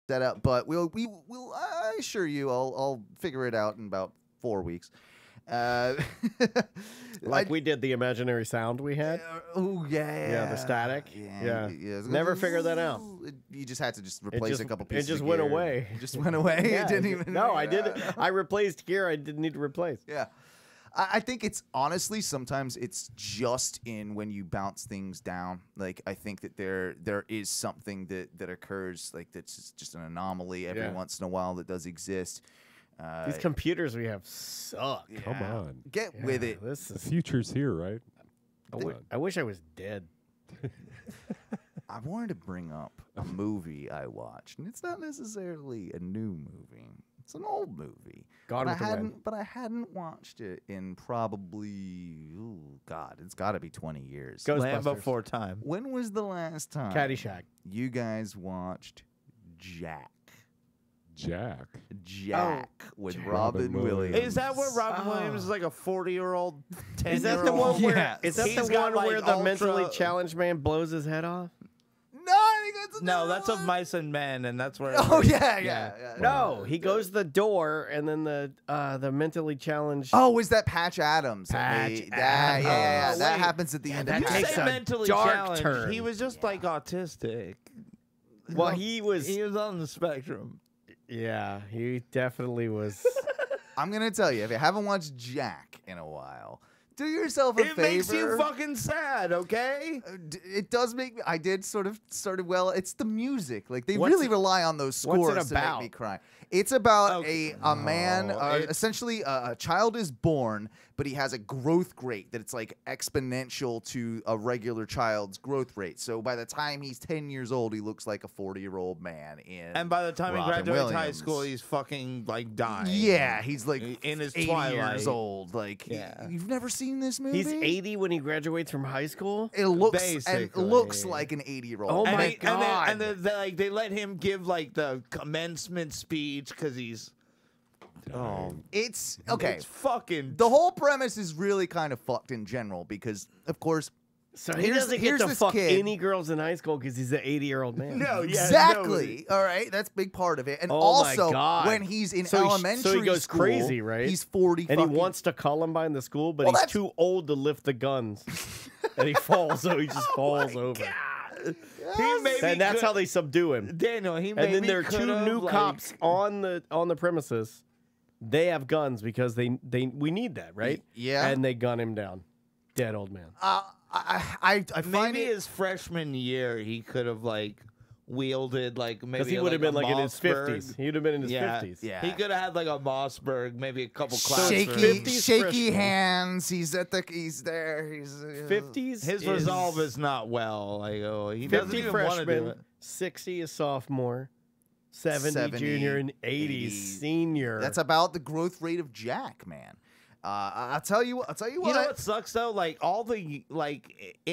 set up, but we'll I assure you, I'll figure it out in about 4 weeks. Like we did the imaginary sound we had. Oh yeah, the static. Yeah. Never figured that out. You just had to replace a couple pieces. It just of went gear. away. It just went away. Yeah, it didn't even. No, I did. I replaced gear I didn't need to replace. Yeah. I think it's honestly sometimes it's just in when you bounce things down. Like I think that there is something that occurs like that's just an anomaly every once in a while that does exist. These computers we have suck. Yeah. Come on. Get with it. This The is, future's here, right? I wish I was dead. I wanted to bring up a movie I watched, and it's not necessarily a new movie. It's an old movie. Gone with the Wind. But I hadn't watched it in probably, it's got to be 20 years. Land Ghostbusters. Before Time. When was the last time Caddyshack. you guys watched Jack? Jack. With Jack. Robin Robin Williams. Is that where Robin Williams is like a 40-year-old, 10-year-old? Is that the one where? Yes. Is that He's the got, one where like, the ultra- mentally challenged man blows his head off? No, I think that's No, another that's one. of Mice and Men, and that's where. Oh yeah. No, he goes to the door, and then the mentally challenged. Oh, is that Patch Adams? Patch Yeah. Adams. That Wait. happens at the end. that of You takes say a mentally dark challenged. turn. He was just like autistic. Well, he was. He was on the spectrum. Yeah, he definitely was. I'm gonna tell you, if you haven't watched Jack in a while, do yourself a favor. It makes you fucking sad, okay? It does make me. I did sort of started. Well, it's the music. Like they What's really it- rely on those what's it scores to make about? me cry. It's about Okay. a man. it's- Essentially, a child is born, but he has a growth rate that it's like exponential to a regular child's growth rate. So by the time he's 10 years old, he looks like a 40-year-old man. And by the time he Robin graduates high Williams. school, he's fucking like dying. Yeah, he's like In his 80 twilight. years old. Like, Yeah. you've never seen this movie? He's 80 when he graduates from high school. It looks Basically. like an 80-year-old. Oh And my they- God. And then like they let him give like the commencement speech because he's It's okay. It's fucking The whole premise is really kind of fucked in general because, of course, So he doesn't get to fuck any girls in high school because he's an 80-year-old man. no, yeah, exactly. All right, that's a big part of it. And Oh my also, God. when he's in So he elementary goes school, crazy, right? He's 40. And he fucking- wants to Columbine the school, but Well, he's that's- too old to lift the guns. And he falls, so he just falls over. He maybe And that's could- how they subdue him. Daniel. He And then maybe there are two could've, new like- cops on the premises. They have guns because we need that, right? Yeah. And they gun him down. Dead old man. I find Maybe it. his freshman year he could have like wielded like maybe Because he would have like been a like in his Mossberg. 50s. He would have been in his 50s. Yeah. He could have had like a Mossberg, maybe a couple classes. Shaky, 50s shaky freshman. hands. He's there. He's 50s. His is resolve is not well. Like he doesn't 50 even want to do freshman, it. 60 is sophomore, 70 junior, and 80 senior. That's about the growth rate of Jack, man. I'll tell you what. You know what sucks though? Like all the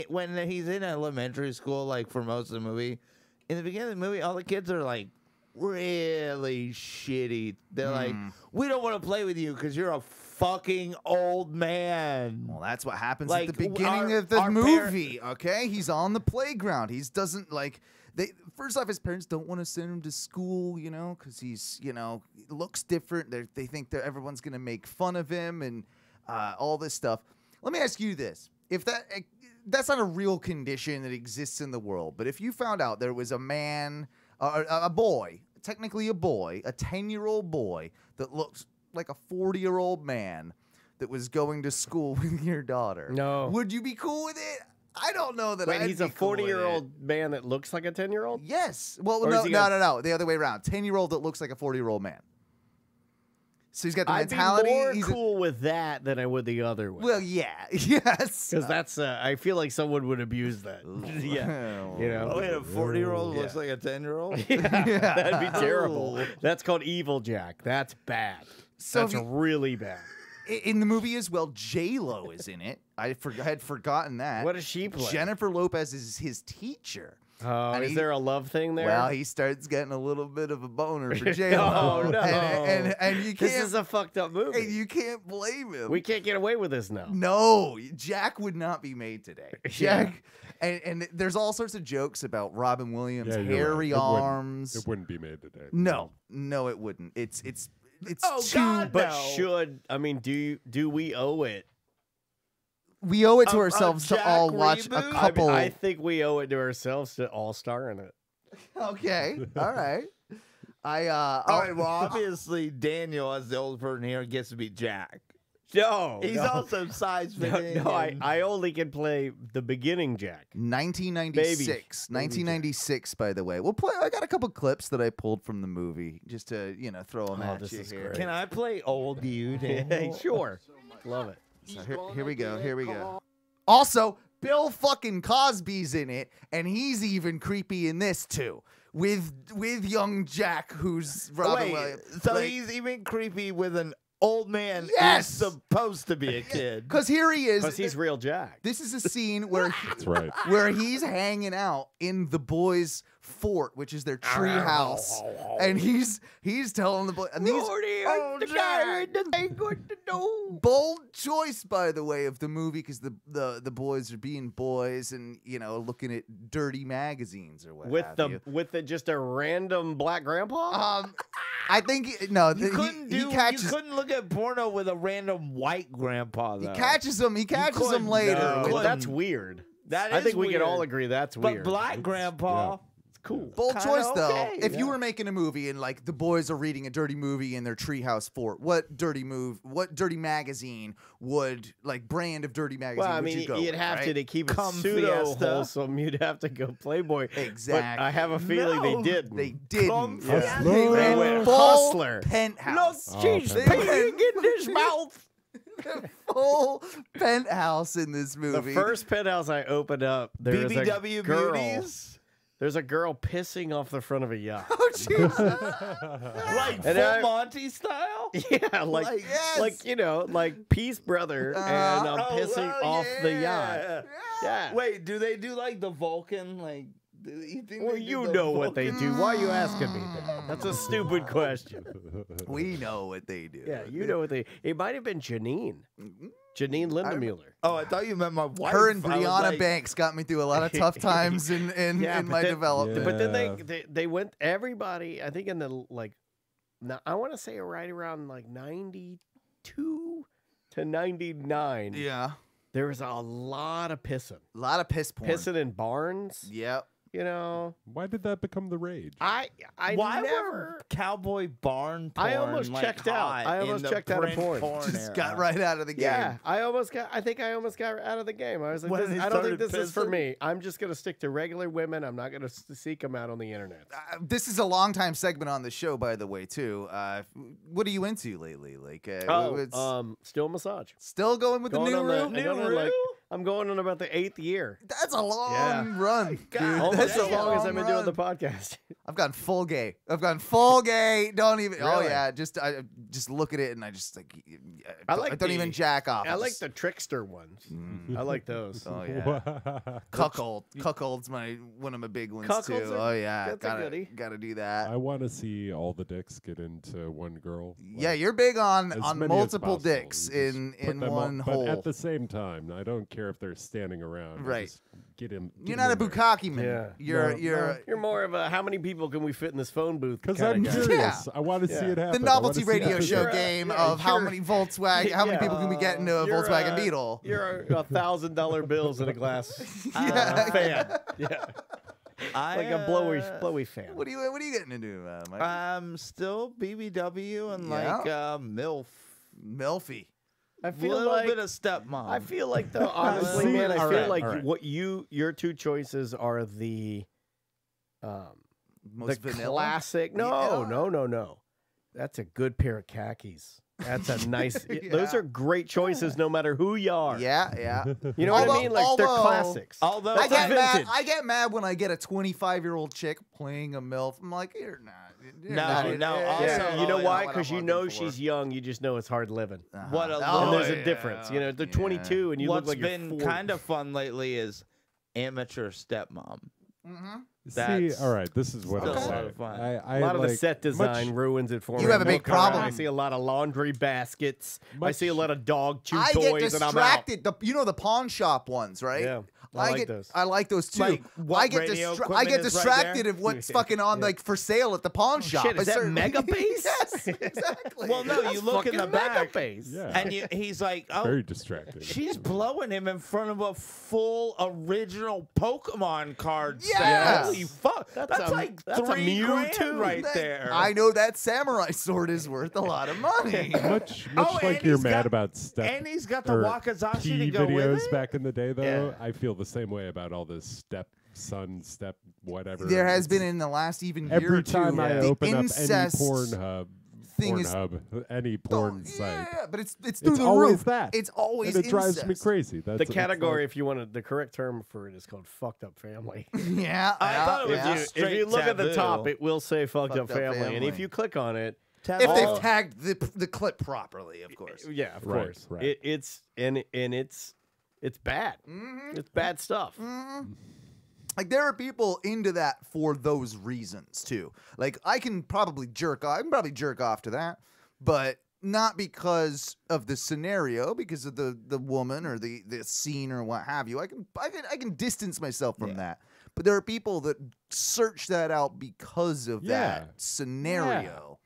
when he's in elementary school, like for most of the movie, in the beginning of the movie, all the kids are like really shitty. They're like, we don't want to play with you because you're a fucking old man. Well, that's what happens Like, at the beginning our- of the our movie. Okay, he's on the playground. He doesn't like. First off, his parents don't want to send him to school, because he's, looks different. They think that everyone's gonna make fun of him and all this stuff. Let me ask you this: if that's not a real condition that exists in the world, but if you found out there was a man, a boy, technically a boy, a 10-year-old boy that looks like a 40-year-old man that was going to school with your daughter, No. would you be cool with it? I don't know that. Wait, I'd he's be a cool with it. 40-year-old man that looks like a 10-year-old? Yes. Well, Or is he got- no. The other way around. 10-year-old that looks like a 40-year-old man. So he's got the I'd mentality. be more he's cool with that than I would the other way. well, yeah. Yes. Because that's, I feel like someone would abuse that. Yeah. Well, You know? Oh, wait, a 40-year-old looks like a 10-year-old. Yeah, that'd be terrible. That's called evil, Jack. That's bad. So That's if you- really bad. In the movie as well, J-Lo is in it. I had forgotten that. What does she play? Jennifer Lopez is his teacher. Oh, And is he- there a love thing there? Well, he starts getting a little bit of a boner for J-Lo. Oh, no. And you this can't, is a fucked up movie. and you can't blame him. We can't get away with this now. No, Jack would not be made today. Yeah. Jack, and there's all sorts of jokes about Robin Williams' Yeah, you're hairy right. arms. It wouldn't be made today. No, it wouldn't. It's Oh, too. God, But no. do we owe it? We owe it to A ourselves to Jack all watch a reboot? couple. I think we owe it to ourselves to all star in it. Okay, all right. All right, well, obviously, Daniel, as the old person here, gets to be Jack. No, He's no. also size No, fit. no, I only can play the beginning Jack. 1996. Baby 1996, by the way. We'll play. I got a couple clips that I pulled from the movie just to throw them at this you is here. great. Can I play old you, Hey, Daniel? sure. Love it. So here we go. Here we go. Also, Bill fucking Cosby's in it, and he's even creepy in this too. With young Jack, who's Robin Wait, Williams. so he's even creepy with an old man Yes! who's supposed to be a kid. Because here he is. Because he's real Jack. This is a scene where That's right. where he's hanging out in the boys' fort, which is their tree house, and he's telling the boy. And these bold choice, by the way, of the movie, because the boys are being boys and looking at dirty magazines or what have you. with just a random black grandpa. I think no, You couldn't he catches. You couldn't look at porno with a random white grandpa. Though. He catches him. He catches him couldn't, later. no. with Well, the that's weird. That I is think we can all weird. agree that's But weird. black grandpa. It's cool. bold kinda choice though. okay, If you yeah. were making a movie and like the boys are reading a dirty movie in their treehouse fort, what dirty magazine would brand of dirty magazine Well, I would mean, you go you'd with, have right? to keep it Come pseudo Fiesta. wholesome. You'd have to go Playboy. Exactly. But I have a feeling No, they didn't. They didn't. Come Yeah. They Hustler. went Full Hustler Look, penthouse. Oh, she's okay. peeing in his mouth. Full penthouse in this The movie. first penthouse I opened up, there was a BBW girl. beauties. There's a girl pissing off the front of a yacht. Oh Jesus! Like And full I- Monty style. Yeah, like Yes. like Peace Brother, and I'm pissing off the yacht. Yeah. Yeah. Wait, do they do like the Vulcan? Like, do you think Well, they do you the know what they Vulcan? do. Why are you asking me that? That's a stupid question. We know what they do. Yeah, you know what they. It might have been Janine. Janine Lindemuller. Oh, I thought you meant my wife. Her and I was Brianna like, Banks got me through a lot of tough times in Yeah, in but my then- development. But then Yeah. they went everybody. I think in the I want to say right around 92 to 99. Yeah, There was a lot of pissing. a lot of piss porn. Pissing in barns. Yep. You know, Why did that become the rage? I Why never. were cowboy barn porn? I almost like, checked out. hot I in almost the checked out of print porn. Just era? got right out of the game. Yeah, I think I almost got out of the game. I was like, When this, they I don't think started this is for pissing? me. I'm just gonna stick to regular women. I'm not gonna seek them out on the internet. This is a long time segment on the show, by the way, too. What are you into lately? Still massage. Still going with Going the on new the- room? I don't know, like, I'm going on about the 8th year. That's a long Yeah. run, dude. Almost That's as a long as long I've been doing the run. podcast. I've gone full gay. Don't even. Oh Really? yeah, I just look at it and I just I like I don't the- even jack off. I like the trickster ones. I like those. Oh yeah. Cuckold's one of my big ones Cuckolds too. are- Oh yeah, that's a goodie. gotta do that. I want to see all the dicks get into one girl. Yeah, you're big on as on many as multiple possible. dicks You just in put them all- one But hole. at the same time, I don't care if they're standing around. I Right. just get him. You're not a bukkake man. Yeah. You're You're more of a how many people can we fit in this phone booth? Because kinda I'm guy. curious. I want to see Yeah. it happen. the I wanna novelty see it radio happen. show You're a- game yeah, of how you're- many Volkswagen, how many Yeah. people can we get into a You're Volkswagen Beetle? You're a $1,000 bills in a glass Yeah. fan. Yeah, like a blowy fan. What are you getting into, Mike? I'm still BBW and Yeah. like MILF. Milfy. I A feel little like bit of stepmom. I feel like though honestly, See, man, I all feel right, like all right. what your two choices are the Most the vanilla. classic. No. That's a good pair of khakis. That's a nice. Those Yeah. are great choices, no matter who you are. Yeah. You know what I mean? Like they're Although- classics. Although I get mad. vintage. I get mad when I get a 25-year-old chick playing a milf. I'm like, you're not. You're No, not- no, yeah, also- Yeah, you know yeah, why? what Because I'm you know looking for. she's young. You just know it's hard living. What a Oh, and there's yeah. a difference. You know, they're 22 and you what's look like been you're 40. kind of fun lately is amateur stepmom. See, That's all right, this is what still I'll a lot say. of fun. I A lot of the like set design much- ruins it for me. You have a I'm big looking around, problem. I see a lot of laundry baskets. I Much- see a lot of dog chew I get toys, and I'm out. distracted. You know the pawn shop ones, right? Yeah, I like get those. I like those too. Like, what I get radio I equipment get is right distracted there? of what's fucking on like for sale at the pawn shop. shit, is I that start- Mega Base? Yes, exactly. Well, no, you look in the back, Face. Yeah. and he's like, oh, Very distracting. she's blowing him in front of a full original Pokemon card set. Yes. Holy fuck. That's a- like that's a $3,000 Mewtwo. right That- there. I know that samurai sword is worth a lot of money. Much Oh, like and you're he's mad got- about step and he's got the or Wakazashi P to go videos with it. back in the day, though. Yeah. I feel the same way about all this step son, step whatever. There has It's- been in the last even year every or two. time I the open up any incest thing is any porn site. Yeah, but it's through It's the always roof. that. It's always And it drives me incest. crazy. That's The it's category, like- if you wanted, the correct term for it is called "fucked up family." Yeah, I thought it was yeah. just- If you Straight look at the taboo. top, it will say "fucked up Fucked up family," and if family. you click on it, If all- they've tagged the clip properly, of course. yeah, of Right, course, right. it's bad. Mm-hmm. It's bad stuff. Like there are people into that for those reasons too. Like I can probably jerk off to that, but not because of the scenario, because of the woman or the scene or what have you. I can distance myself from that. But there are people that search that out because of Yeah. that scenario.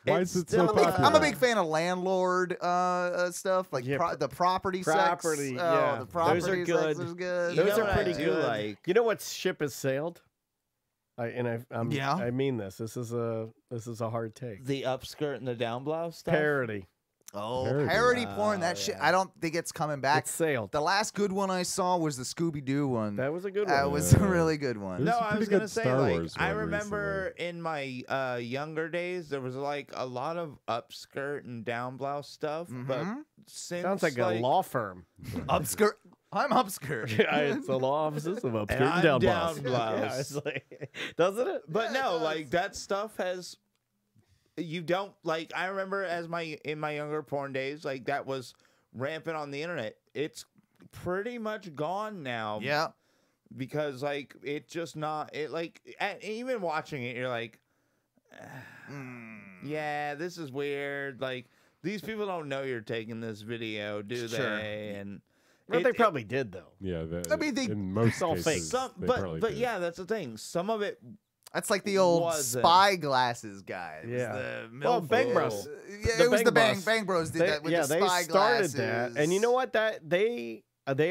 Why It's is it still so a- popular? I'm a big fan of landlord stuff, like Yeah, the property sex. property, Oh, yeah. the Those property are sex good. is good. You Those know are what pretty I do good. like? You know what ship has sailed? Yeah. I mean this. This is a hard take. The upskirt and the down blouse stuff. Parody. Oh, Parody. parody porn. That Oh, shit. yeah. I don't think it's coming back. It's sailed. The last good one I saw was the Scooby Doo one. That was a good That one. was a Yeah. really good one. There's No, a I pretty was gonna good say, Star like, Wars I one remember in my younger days, there was like a lot of upskirt and down blouse stuff. But Mhm. since Sounds like a law firm. Upskirt. I'm upskirt. Yeah, it's the law offices of upskirt and I'm down down blouse. blouse. Yeah, it's like, doesn't it? But Yeah, it no, does. like that stuff has. You don't like. I remember in my younger porn days, like that was rampant on the internet. It's pretty much gone now. Yeah. Because like it just not it like even watching it, you're like, yeah, this is weird. Like these people don't know you're taking this video, do Sure. they? And Well, they probably did though. Yeah, I mean, they- in most it's all fake. cases, some, they but probably but did. yeah, that's the thing. Some of it. That's like the old Wasn't. spy glasses guy. It was Yeah. The Well, MILF Bang old- Bros. Yeah, The it was the Bang Bros. Bang Bros did that with the they spy started glasses. that, and you know what? That they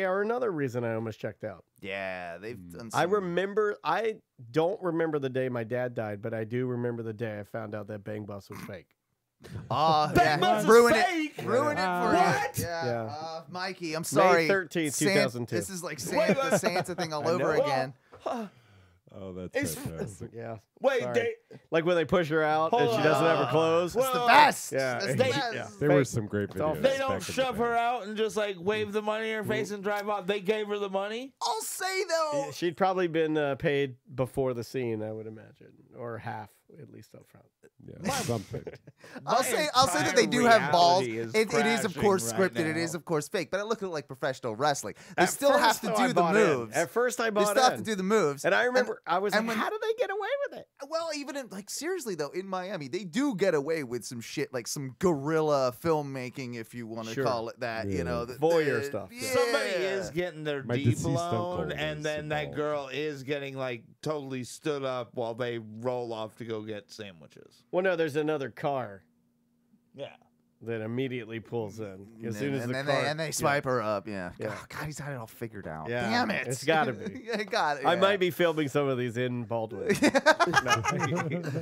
are another reason I almost checked out. Yeah, they've done. I some- remember. I don't remember the day my dad died, but I do remember the day I found out that Bang Bus was fake. Oh, Bang yeah. Bus is Ruin fake! it. Ruin it for What? you. Yeah. Yeah. Mikey, I'm sorry. May 13th, 2002. This is like the Santa thing all over know. again. Oh, that's It's- fantastic. Yeah. Wait, Sorry. Like when they push her out and she doesn't have her clothes. It's the best. Yeah. That's the They- best. yeah. There were Fake. some great It's all videos. they back don't in the shove day. her out and just like wave the money in her face and drive off. They gave her the money. I'll say though. She'd probably been paid before the scene, I would imagine, or half at least up front. Yeah, something. I'll My say that they do have balls. reality is It is of crashing course right scripted. It now. is of course fake. But I look at it like professional wrestling. They At still have first, to though, I do the bought in. moves. At first, I They bought still have in. to do the moves. And I remember I was and like, when- how do they get away with it? Well, even in, like seriously though, in Miami, they do get away with some shit, like some guerrilla filmmaking, if you want to Sure. call it that. You Yeah. know, Voyeur stuff. Yeah. Somebody is getting their My D deceased blown, uncle and was then that involved. girl is getting like totally stood up while they roll off to go get sandwiches. Well, no, there's another car Yeah. that immediately pulls in as soon as and the then car. they swipe her up. Yeah. Yeah. Oh, God, he's had it all figured out. Yeah. Damn it. It's gotta be. Yeah, got it. I yeah. might be filming some of these in Baldwin.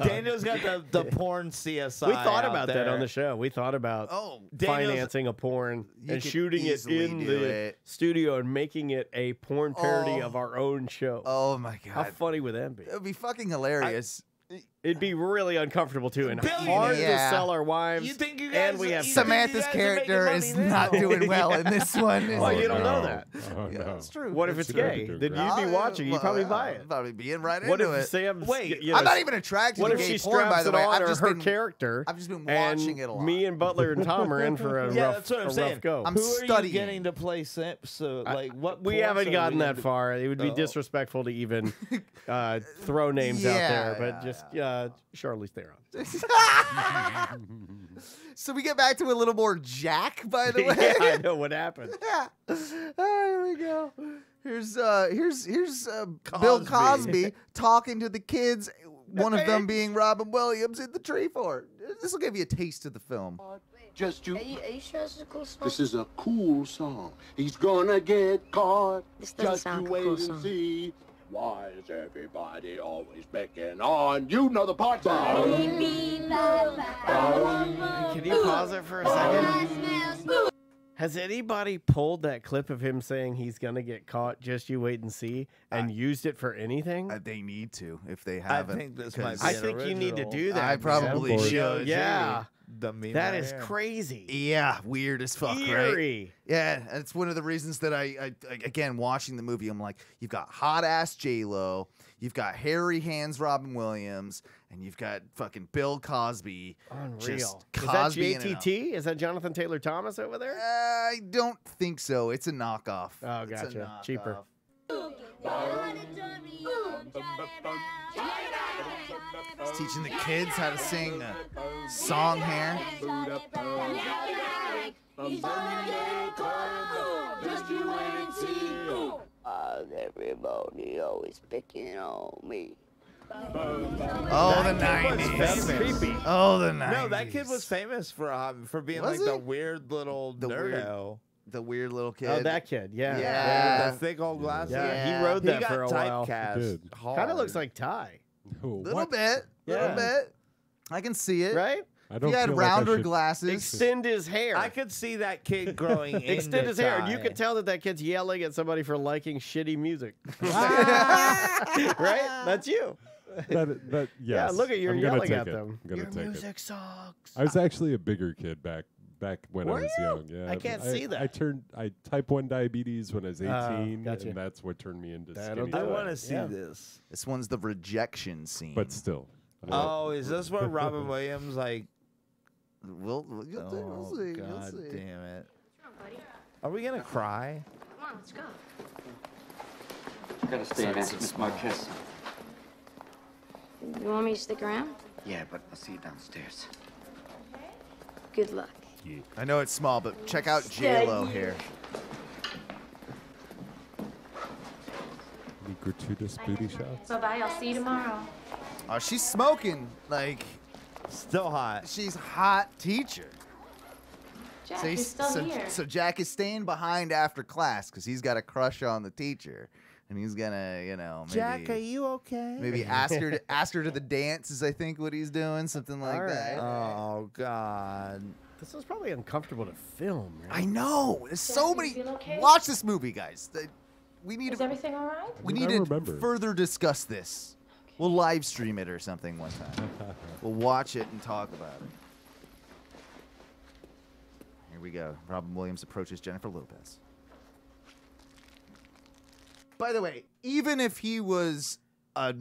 Daniel's got the porn CSI. We thought out about that there. on the show. We thought about Oh, Daniel's- financing a porn You and could shooting it easily in do the it. studio and making it a porn parody Oh. of our own show. oh my How God. funny would that be? It would be fucking hilarious. It'd be really uncomfortable too, and Billion. hard Yeah. to sell our wives. You think you and guys- we have you sex. think you Samantha's guys are making character money is now? not doing well in this one. Well, you don't know that. Oh, Yeah, no. that's true. What if That's it's true. gay? Doing Then great. you'd be watching. You'd probably buy it. Probably being right What into if it. Sam? Wait, you know, I'm not even attracted What to if gay she porn, by straps the it way. on, I've or just her been, character? I've just been and watching it a lot. Me and Butler and Tom are in for a Yeah, rough, that's what I'm a saying. rough go. I'm Who are studying. you getting to play Simp? So, like, what? We course haven't are gotten we that gonna- far. It would be Oh. disrespectful to even throw names out there, but just Charlize Theron. So we get back to a little more Jack, by the way. Yeah, I know what happened. Yeah. Here we go. Here's Bill Cosby talking to the kids. One of them being Robin Williams in the tree fort. This will give you a taste of the film. Just you. Are you sure this is a cool song? This is a cool song. He's gonna get caught. This doesn't Just sound you like a wait cool and song. see. Why is everybody always picking on? You know the part. Can you pause it for a second? Has anybody pulled that clip of him saying he's gonna get caught? Just you wait and see, and used it for anything? They need to if they I haven't. think this might 'cause be I an think you need to original. do that. I probably Soundboard. should. Yeah, The meme that right is here. crazy. Yeah, weird as fuck, right? Eerie. Yeah, that's one of the reasons that I again watching the movie, I'm like, you've got hot ass J-Lo, you've got hairy hands Robin Williams, and you've got fucking Bill Cosby. Unreal. Just Is that Cosby in and JTT? Is that Jonathan Taylor Thomas over there? I don't think so. It's a knockoff. Oh, It's a gotcha. Cheaper. He's teaching the kids how to sing a song here. Everybody always picking on me. Oh, the That kid was 90s. famous. Oh, the 90s. No, that kid was famous for being Was like the he? weird little The weird nerdo. the weird little kid. Oh, that kid. Yeah. Yeah. With the thick old glasses. Yeah, Yeah. he rode He that got for a while. typecast. Did. Kind of looks like Ty, Oh, Little what? bit. Little Yeah. bit. I can see it. right? I don't He had feel like I rounder should- glasses. Extend his hair. I could see that kid growing Extend into his hair, and you Ty. could tell that kid's yelling at somebody for liking shitty music. Right? That's you. That yes. Yeah, look at you're I'm gonna yelling take at it. them. I'm gonna Your take it. music sucks. I was actually a bigger kid back when Were I was you? young. Yeah, I can't see that. I type 1 diabetes when I was 18, gotcha. and that's what turned me into That'll skinny. do I it. fat. want to see Yeah. this. This one's the rejection scene. But still. Oh, is this where Robin Williams like? we'll Oh, see. God We'll see. damn it! Are we gonna cry? Come on, let's go. Gotta stay in there, Miss Marquez. You want me to stick around? Yeah, but I'll see you downstairs. Good luck. I know it's small, but check out J-Lo here. Any gratuitous booty shots? Bye-bye, I'll see you tomorrow. Oh, she's smoking. Like, Still hot. she's hot teacher. Jack, So, you're still here. so Jack is staying behind after class because he's got a crush on the teacher, and he's gonna, maybe, Jack, are you okay? maybe ask her to the dance is I think what he's doing, something like All that. Oh God. This is probably uncomfortable to film, right? I know. There's so Jack, many. you feel okay? Watch this movie, guys. We need Is to. everything all right? We I need to remember. further discuss this. We'll live stream it or something one time. We'll watch it and talk about it. Here we go. Robin Williams approaches Jennifer Lopez. By the way, even if he was a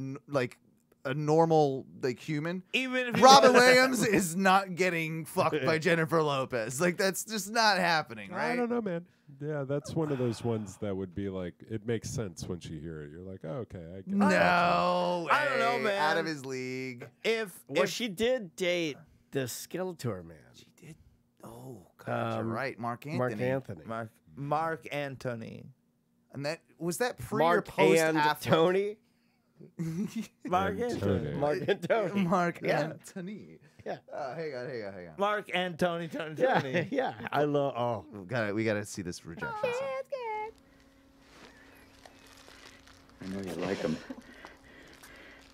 normal human, Even if Robin Williams is not getting fucked by Jennifer Lopez. Like that's just not happening, right? I don't know, man. Yeah, that's one of those ones that would be like, it makes sense once you hear it. You're like, oh, okay, I get it. No, I don't know, way. man. Out of his league. if She did date the Skeletor man. She did. Oh, God, you're right. Mark Anthony. Mark Anthony. Mark Antony. And that was that pre Mark or post and Affleck? Tony. Mark And Antony. Tony. Mark and Tony. Mark Yeah. Anthony. Yeah. Hang on. Mark and Tony. Yeah, yeah. I love. Oh, We gotta see this rejection scene. I know you like them.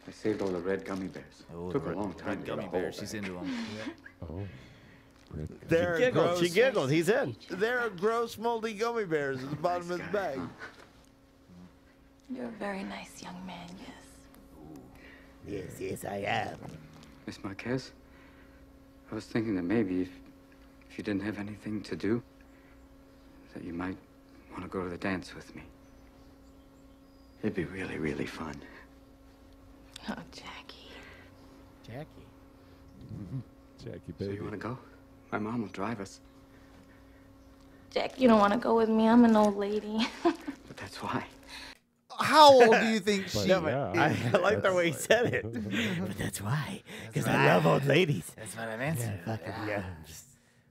I saved all the red gummy bears. Oh, Took the a long time. red to gummy get a hold bears. of She's that. into them. Oh. Red- They're giggled. gross. She giggled. He's in. There are gross moldy gummy bears at the bottom of his bag. You're a very nice young man, yes. Yes, I am. Miss Marquez, I was thinking that maybe if you didn't have anything to do, that you might want to go to the dance with me. It'd be really, really fun. Oh, Jackie. Jackie. Jackie, So baby. you want to go? My mom will drive us. Jack, you don't want to go with me. I'm an old lady. But that's why. How old do you think But she? yeah, I like the way he said it. But that's why. Because I love old ladies. That's what I'm answering. Just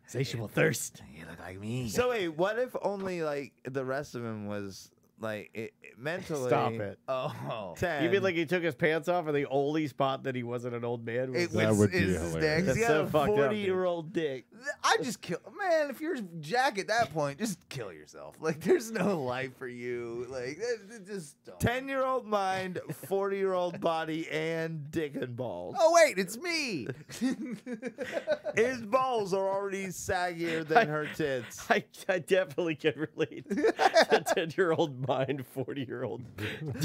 insatiable thirst. You look like me. So wait, what if only like the rest of him was like mentally? Stop it. Oh, 10. You mean like he took his pants off and the only spot that he wasn't an old man was it That was would be is hilarious. dick. That's He's so got fucked a up, dude. 40-year-old dick. I just kill, man. If you're Jack at that point, just kill yourself. Like, there's no life for you. Like, just don't. 10-year-old mind, 40-year-old body, and dick and balls. Oh wait, it's me. His balls are already saggier than her tits. I definitely can relate. The 10-year-old mind, 40-year-old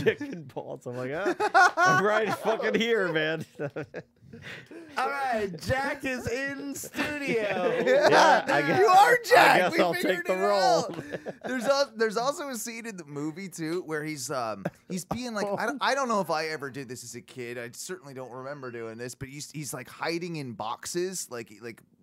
dick and balls. I'm like, I'm right fucking here, man. All right, Jack is in studio. Yeah, I guess, you are Jack. I guess We I'll figured take the it role. out. There's also a scene in the movie too where he's being like, I don't know if I ever did this as a kid. I certainly don't remember doing this, but he's like hiding in boxes, like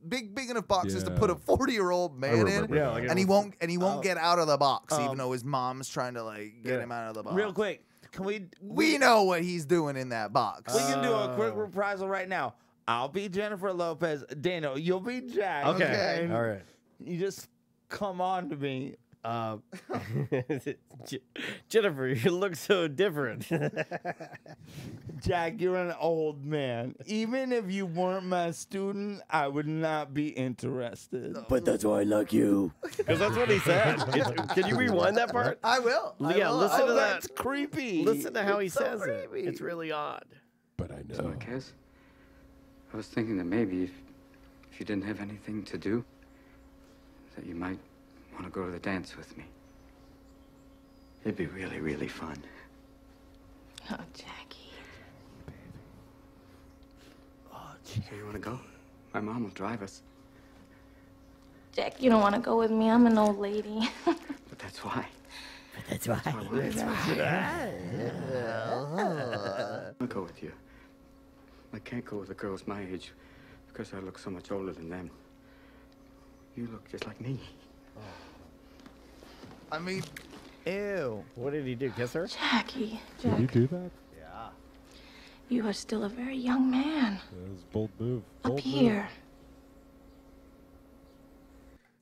big enough boxes to Yeah. put a 40-year-old man in. remember Yeah, like it and he was- won't get out of the box, um, even though his mom's trying to like get Yeah. him out of the box. Real quick, can We know what he's doing in that box. We can do a quick reprisal right now. I'll be Jennifer Lopez. Daniel, you'll be Jack. Okay. And All right. You just come on to me. Jennifer, you look so different. Jack, you're an old man. Even if you weren't my student, I would not be interested. But that's why I like you. Because that's what he said. Can you rewind that part? I will. Yeah, listen to that. That's creepy. Listen to how he It's so says it. creepy. It's really odd. But I Miss know. Marquez, I was thinking that maybe if you didn't have anything to do, that you might want to go to the dance with me. It'd be really, really fun. Oh, Jackie. So you want to go? My mom will drive us. Jack, you don't want to go with me. I'm an old lady. But that's why. That's why. I want to go with you. I can't go with the girls my age because I look so much older than them. You look just like me. I mean, Ew. What did he do? Kiss her? Jackie. Did he Jack, do that? you are still a very young man. That was a bold move. Up Bold move. here.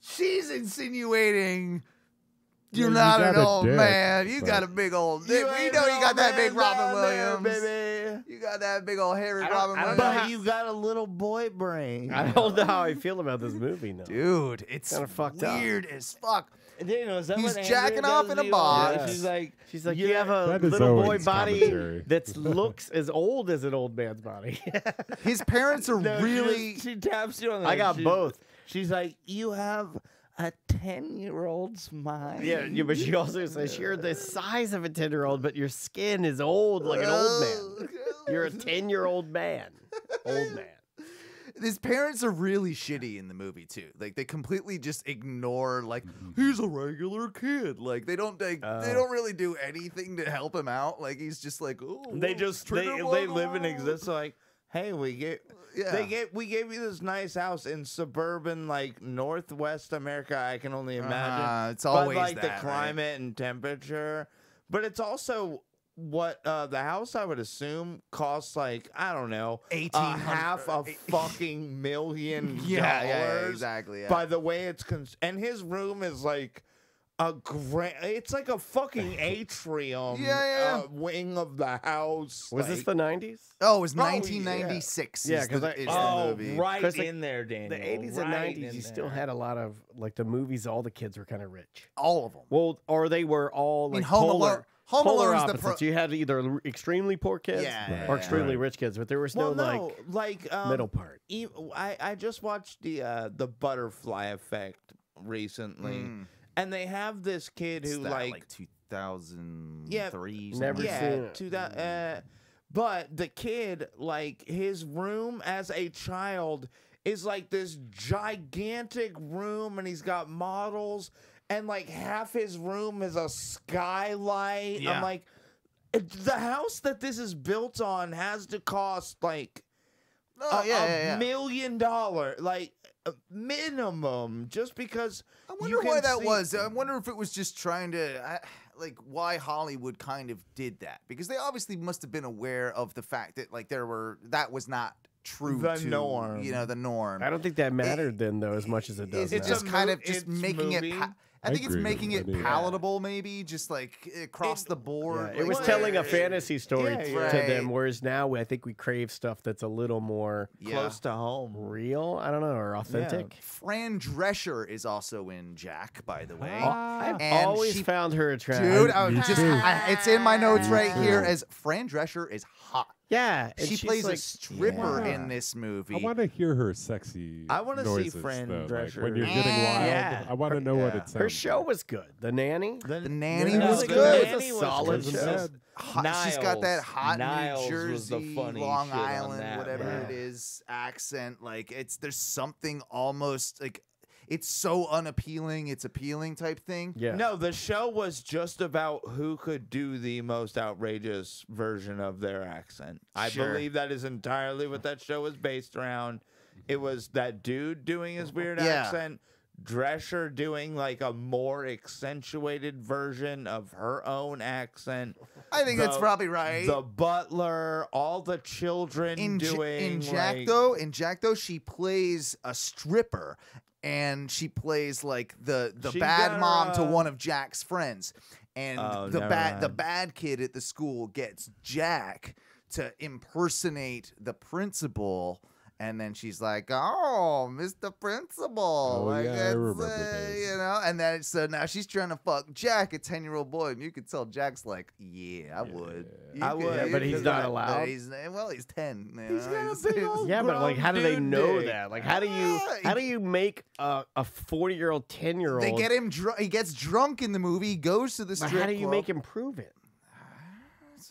she's insinuating you're you not got an a old dick, man. You but- got a big old dick. We ain't know you no got that man big Robin down there, Williams. baby. You got that big old hairy I don't- Robin I don't Williams. know But how- you got a little boy brain. I don't know how I feel about this movie now. Dude, it's Kinda fucked up. weird as fuck. Daniel, is that He's what jacking Andrea off does in a to you? box. She's like, She's like, you have a That is little boy Owen's body commentary. that looks as old as an old man's body. His parents are no, really. she taps you on the I got both. She's like, you have a 10-year-old's mind. Yeah, but she also says you're the size of a 10-year-old, but your skin is old like an old man. You're a 10-year-old man. Old man. His parents are really shitty in the movie too. Like they completely just ignore like he's a regular kid. Like they don't they don't really do anything to help him out. Like he's just like oh They just trigger they warning. live and exist like, hey, we gave you this nice house in suburban like Northwest America. I can only imagine. It's always but, like that, the right? climate and temperature. But it's also what the house I would assume costs like I don't know half a fucking $1,000,000. Yeah, exactly. Yeah. By the way, it's and his room is like a it's like a fucking atrium. Wing of the house. Was this the 90s? Oh, it was Oh, 1996. yeah. is because the- is the Oh, movie. right 'Cause, like, in there, Daniel. the 80s and right 90s, in you still there. had a lot of like the movies. All the kids were kind of rich. All of them. Well, or they were all mean, like Home polar. Alone- Home polar Alone's the opposites. You had either extremely poor kids Yeah, or yeah, extremely right. rich kids, but there was Well, no like middle part. I just watched the Butterfly Effect recently, and they have this kid It's who that, like 2003. Yeah, something Never like that. seen yeah, it. to that. But the kid, like, his room as a child is like this gigantic room, and he's got models, and like half his room is a skylight. Yeah. I'm like, the house that this is built on has to cost like $1 million, like minimum, just because. I wonder why that was. I wonder if it was just trying to, like, why Hollywood kind of did that, because they obviously must have been aware of the fact that like that was not true The to norm. the norm. I don't think that mattered then, though, as much as it does. It's now. just kind of just making movie. it. I think it's agree. making it I mean- palatable, maybe just like across the board. Yeah, it was like, telling a fantasy story Yeah, to yeah. them, whereas now I think we crave stuff that's a little more Close to home. real. I don't know, or authentic. Fran Drescher is also in Jack, by the way. I've And always she- found her attractive. Dude, Me too. it's in my notes right too. here as Fran Drescher is hot. Yeah, and She she's plays a like, stripper yeah. in this movie. I want to hear her sexy. I wanna see noises, Fran though. Like, Drescher. when you're getting wild. Yeah. I want to know what it sounds. Her show was good. The Nanny. The Nanny Yeah, was the good. It was a Nanny was solid good. show. Hot, she's got that hot Niles New was the Jersey, funny Long shit on Island, that, whatever yeah. it is, accent. Like there's something almost like it's so unappealing, it's appealing type thing. Yeah. No, the show was just about who could do the most outrageous version of their accent. I Sure. believe that is entirely what that show was based around. It was that dude doing his weird Yeah. accent, Drescher doing like a more accentuated version of her own accent. I think that's The- probably right. The butler, all the children in doing Jack though, she plays a stripper, and she plays like the She bad got mom to her, one of Jack's friends, and Oh, the never mind. bad kid at the school gets Jack to impersonate the principal. And then she's like, "Oh, Mr. Principal, Oh, like yeah, I that's, remember this. you know." And then so now she's trying to fuck Jack, a 10-year-old boy, and you can tell Jack's like, "Yeah, I would, I would." Yeah, but he's not allowed. He's 10. You He's know, got a big old Yeah, but like, grown how do they dude know dick. that? Like, how do you make a 40-year-old, 10-year-old? They get him drunk. He gets drunk in the movie. He goes to the But strip how do you club. make him prove it?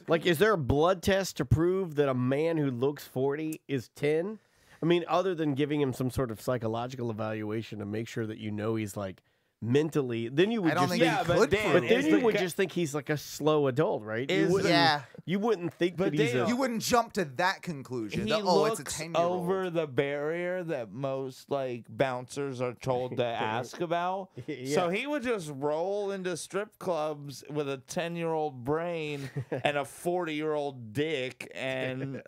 Like, is there a blood test to prove that a man who looks 40 is 10? I mean, other than giving him some sort of psychological evaluation to make sure that you know he's like mentally, then you would I don't just think think, Yeah, he but could. Dan, prove but it. then is you the would guy- just think he's like a slow adult, right? Is- You wouldn't, Yeah. you wouldn't think But that he's they- a. You wouldn't jump to that conclusion. He That, looks it's a 10-year-old. over the barrier that most like bouncers are told to ask about. Yeah. So he would just roll into strip clubs with a 10-year-old brain and a 40-year-old dick, and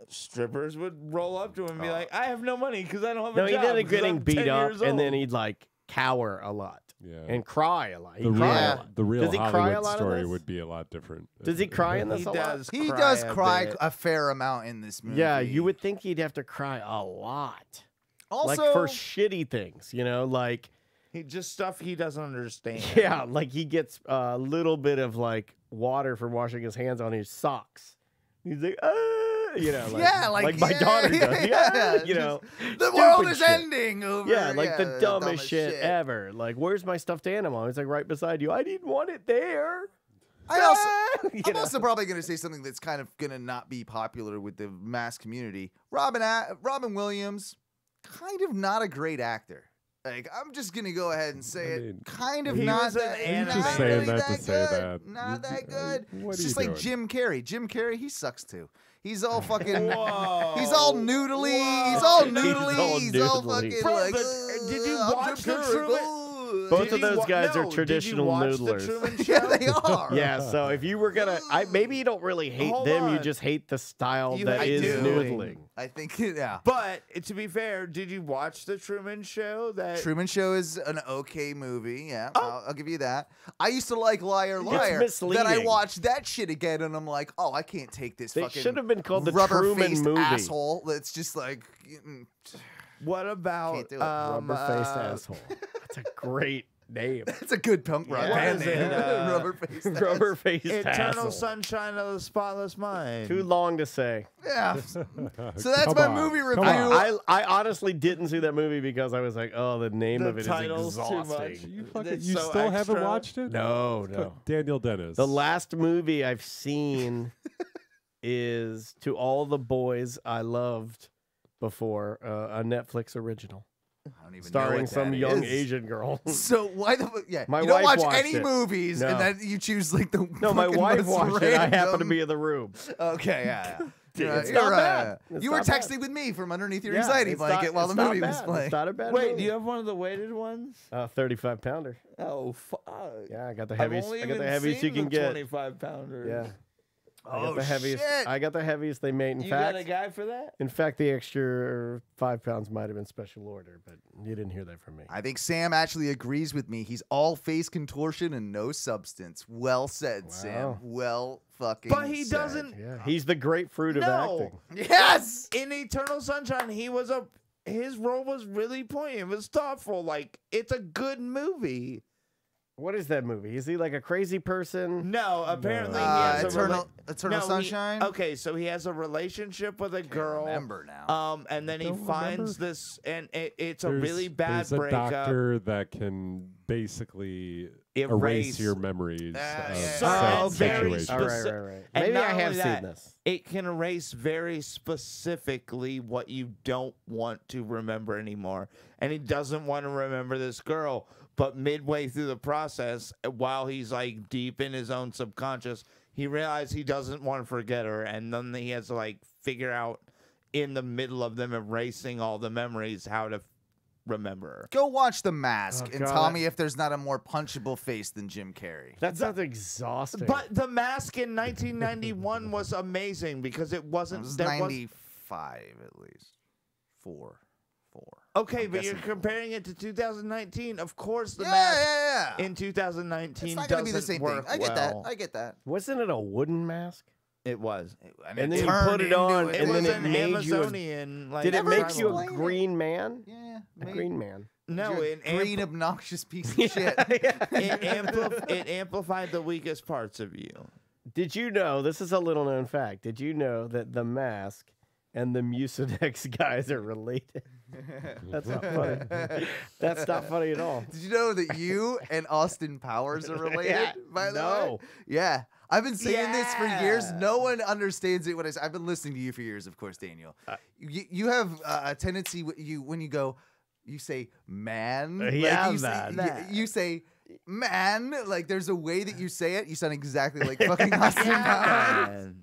strippers would roll up to him and be like, "I have no money because I don't have No, a he job." did it 'cause getting I'm beat 10 up, years and then old." he'd like cower a lot Yeah. and cry a lot. He'd the cry Yeah. a lot. the real Does he cry a Hollywood lot in story this? would be a lot different. Does he cry in this He a lot? does. He does a cry bit. a fair amount in this movie. Yeah, you would think he'd have to cry a lot. Also, Like for shitty things, you know, like He just stuff he doesn't understand. yeah, like he gets a little bit of like water for washing his hands on his socks. He's like, you know, like, yeah, like my daughter does. Yeah, you just, know, the world stupid is shit. ending over. Yeah, like the dumbest shit ever. Like, where's my stuffed animal? It's like right beside you. I didn't want it there. I'm You know? also probably going to say something that's kind of going to not be popular with the mass community. Robin Williams, kind of not a great actor. Like, I'm just going to go ahead and say I it. mean, Kind of he not was an that, animator. not You're just really saying that to that say good. that. Not that good. What It's are just you like doing? Jim Carrey. Jim Carrey, he sucks too. He's all fucking. Whoa. He's all noodly. Whoa. He's all He's noodly. all He's all noodly. fucking Bro, like. but, did you I'm watch Jim the Carrey. Truman? Both Did of you those wa- guys are no, traditional did you watch noodlers. The Truman Show? Yeah, they are. Yeah, so if you were gonna, maybe you don't really hate Hold them. You on. just hate the style You that hate is doodling. noodling. I think, yeah. But to be fair, did you watch the Truman Show? That Truman Show is an okay movie. Yeah, Oh. I'll give you that. I used to like Liar Liar. Then I misleading. watched that shit again, and I'm like, oh, I can't take this They fucking should have been called the rubber-faced Truman movie. asshole. That's just like, what about Can't do it. Rubber-faced asshole. That's a great name. it's a good punk rock Yeah. band What is name. it, Rubber-faced asshole. Rubber-faced Eternal asshole. Sunshine of the Spotless Mind? Too long to say. Yeah. So that's Come my on, movie come review. on. I honestly didn't see that movie because I was like, oh, the name The of it is title's too much. exhausting. You fucking, It's you so still haven't extra. watched it? No, no. Daniel Dennis. The last movie I've seen is To All the Boys I Loved Before, a Netflix original. I don't even know Starring what some that young is. Asian girl. So why the yeah? My you don't wife watch watched any it. movies, and No. then you choose like the No, my fucking wife most watched it. I happened to random- be in the room. Okay, yeah. It's You're not right. bad. It's You were not bad. texting with me from underneath your Yeah, anxiety it's blanket not- while the it's not movie was bad. playing. It's not a bad Wait, movie. do you have one of the weighted ones? 35 pounder. Oh, fuck. Yeah, I got the I've heaviest. only I got the even heaviest you seen can the get. 25-pounder. Yeah. I Oh, got the heaviest. shit. I got the heaviest they made. In You fact, got a guy for that? in fact, the extra 5 pounds might have been special order, but you didn't hear that from me. I think Sam actually agrees with me. He's all face contortion and no substance. Well said, Sam. Wow. Well fucking But he said. doesn't. Yeah, he's the grapefruit of No. acting. Yes! In Eternal Sunshine, his role was really poignant. It was thoughtful. Like, it's a good movie. What is that movie? Is he like a crazy person? No, apparently he has Eternal No, Sunshine? Okay, so he has a relationship with a girl. remember now. And then he Don't finds remember. this, and it's a really bad there's a breakup. doctor that can basically Erase. erase your memories Yeah, of yeah, So yeah. said very situation. All right, specific. right, right. And Maybe not I have only seen that, this. It can erase very specifically what you don't want to remember anymore. And he doesn't want to remember this girl. But midway through the process, while he's like deep in his own subconscious, he realized he doesn't want to forget her. And then he has to like figure out in the middle of them erasing all the memories how to remember her. Go watch The Mask Oh, and God. tell me if there's not a more punchable face than Jim Carrey. That sounds exhausting. But The Mask in 1991 was amazing because it It wasn't. was there was- 95 at least. Four. Okay, I'm but you're guessing. comparing it to 2019. Of course, The Yeah, Mask yeah, yeah. in 2019 It's not doesn't gonna be the same thing. work I get that. well. I get that. Wasn't it a wooden mask? It was. And then it you turned put it into on, it. It and was then it an made you a- Amazonian. Like, Did it Never make you a explain it. green man? Yeah, A maybe. green man. No, You're it, a green ampli- obnoxious piece of shit. it amplified the weakest parts of you. Did you know, this is a little known fact, did you know that The Mask and the Mucinex guys are related? That's not funny. That's not funny at all. Did you know that you and Austin Powers are related? Yeah, By the way, no. yeah. I've been saying this for years. Yeah. No one understands it when I say. I've been listening to you for years, of course, Daniel. You have a tendency when you go, you say man. Yeah, you man. Say, you say man. Like there's a way that you say it. You sound exactly like fucking Austin Powers. And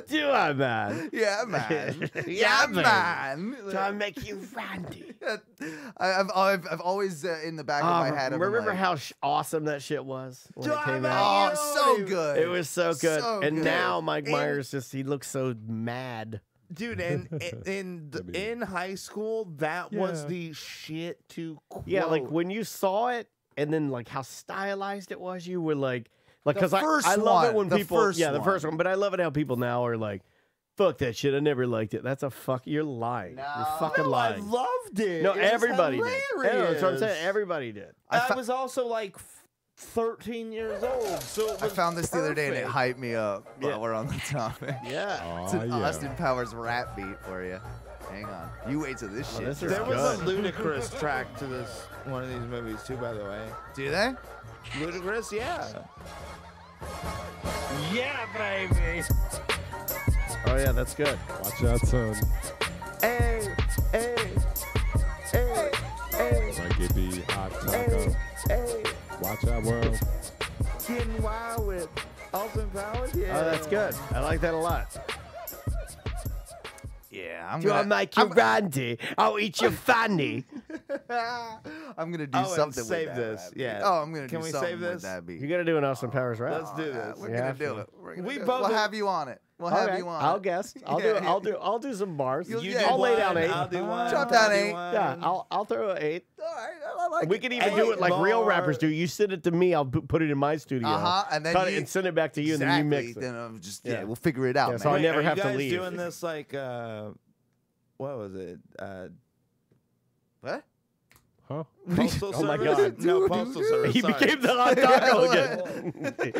Do I, man? Yeah, man. Yeah, man. Do I make you Randy? I've always in the back of my head. Remember like, how awesome that shit was when Do it I came make out? Oh, so good. It was so good. So and good. now Mike Myers he looks so mad. dude, and in high school, that was Yeah. the shit to quote. Yeah, like when you saw it and then like how stylized it was, you were like because first I love it one, when the people first the first one. one, but I love it how people now are like, fuck that shit. I never liked it. That's a fuck. You're lying. You're No. fucking No, I lying. loved it. No, It was everybody did. Yeah, that's what I'm saying. hilarious. Everybody did. I was also like 13 years old, so it I was found this the other day and it perfect. hyped me up while we're on the topic. Yeah. It's an Austin Powers rap beat for you. Hang on. You wait till this shit. this is There was good. a ludicrous track to this one of these movies too, by the way. Do they? Ludicrous, yeah. Yeah, baby. Oh yeah, that's good. Watch out, son. Hey, hey, hey, hey, Like it be hot taco. hey. Watch out, world. Getting wild with Austin Powers, yeah. Oh, that's good. I like that a lot. Yeah, I'm Do I gonna make you Randy? I'll eat your fanny. I'm gonna do Oh, and something save with that this, rap beat. yeah. Oh, I'm gonna Can do we something save with this? that beat. You got to do an Austin Powers rap. Let's do this. We're We gonna have do to. it. We're gonna We do it. both We'll have- have you on it. We'll Okay, have you on I'll it. guess. I'll Yeah, I'll do some bars. You do I'll lay one, down 8. I'll do one. Drop down I'll do 8. one. Yeah, I'll throw an 8. All right, I like We it. could even Hey, do it like real bar. rappers do. You send it to me, I'll put it in my studio. And then cut you, it and send it back to you, and then you mix it. Then I'm just Yeah. we'll figure it out, Yeah, man. so I Wait, never are have you to guys leave. doing this like what was it? What? Huh? Postal Oh my service? God. No, postal service. He sorry. became the hot taco again.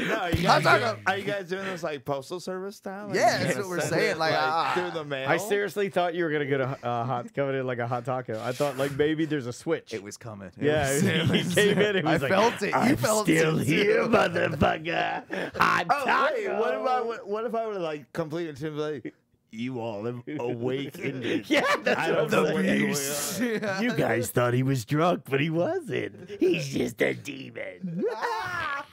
No, you Hot guys, taco. are you guys doing this like postal service style? Like, Yeah, you that's gonna what we're send saying, it, like, through the mail. I seriously thought you were gonna get a hot coming in like a hot taco. I thought like maybe there's a switch. It was coming. Yeah, he came in and he was I like, felt it. You I'm felt still it here, too. motherfucker. Hot Oh, taco. wait, what if I would have like completely to like, you all have awakened. Yeah, that's I what don't know I'm what's saying. going on. You guys thought he was drunk, but he wasn't. He's just a demon.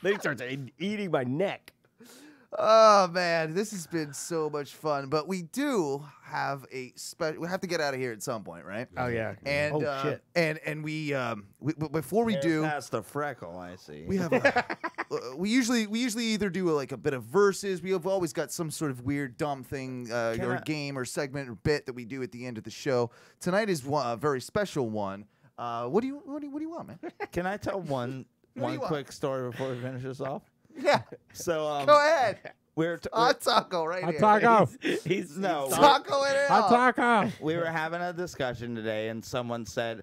Then he starts eating my neck. Oh man, this has been so much fun. But we do have a special. We have to get out of here at some point, right? Oh yeah. And oh shit. and we before we do, That's the freckle, I see. we have we usually either do like a bit of verses. We have always got some sort of weird dumb thing or game or segment or bit that we do at the end of the show. Tonight is a very special one. What do you want, man? Can I tell one do you want? quick story before we finish this off? Yeah, So go ahead. we're Hot taco right Hot here. taco. He's No. Taco in it. Hot taco. we were having a discussion today, and someone said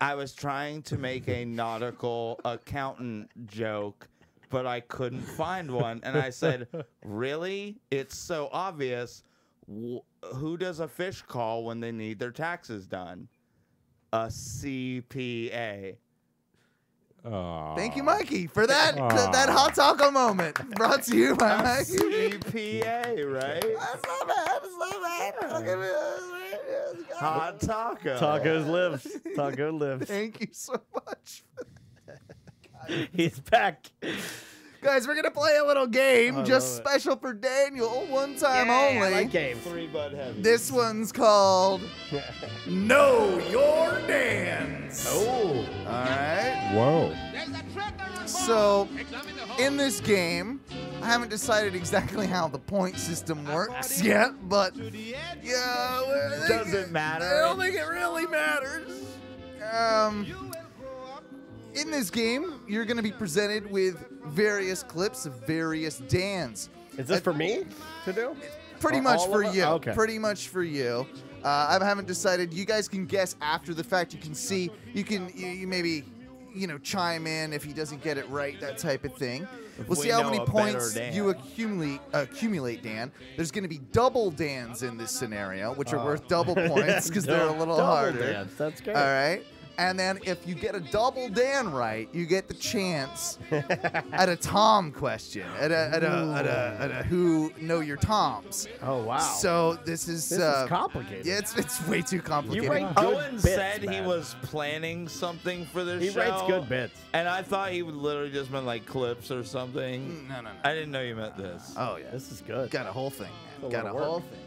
I was trying to make a nautical accountant joke, but I couldn't find one. And I said, "Really? It's so obvious. Who does a fish call when they need their taxes done? A CPA." Thank you, Mikey, for that Aw. that hot taco moment. Brought to you by A Mikey. CPA, right? That's not bad. That's not bad. Hot taco. Tacos lives. Taco lives. Thank you so much. He's back. Guys, we're going to play a little game I just love it. special for Daniel, one time Yeah, only. I like games. 3 Bud Heavy. This one's called Know Your Dance. Oh. All right. Whoa. So, in this game, I haven't decided exactly how the point system works yet, but yeah, Doesn't matter. I don't think it really matters. In this game, you're going to be presented with various clips of various Dans. Is this for me to do? Pretty Or much all for of it? you. Okay. Pretty much for you. I haven't decided. You guys can guess after the fact. You can see. You can. You maybe. Chime in if he doesn't get it right. That type of thing. We'll we see how know many a better points Dan. you accumulate, Dan. There's going to be double Dans in this scenario, which are worth double points because they're a little Double harder. dance. That's good. All right. And then if you get a double Dan right, you get the chance at a Tom question, at a who know your Toms. Oh wow. So this is complicated. Yeah, it's way too complicated. You write good Owen bits, said he man. was planning something for this He show. writes good bits. And I thought he would literally just meant like clips or something. No. I didn't know you meant this. Oh yeah, This is good. got a whole thing, man. It's a Got lot a of whole work. thing.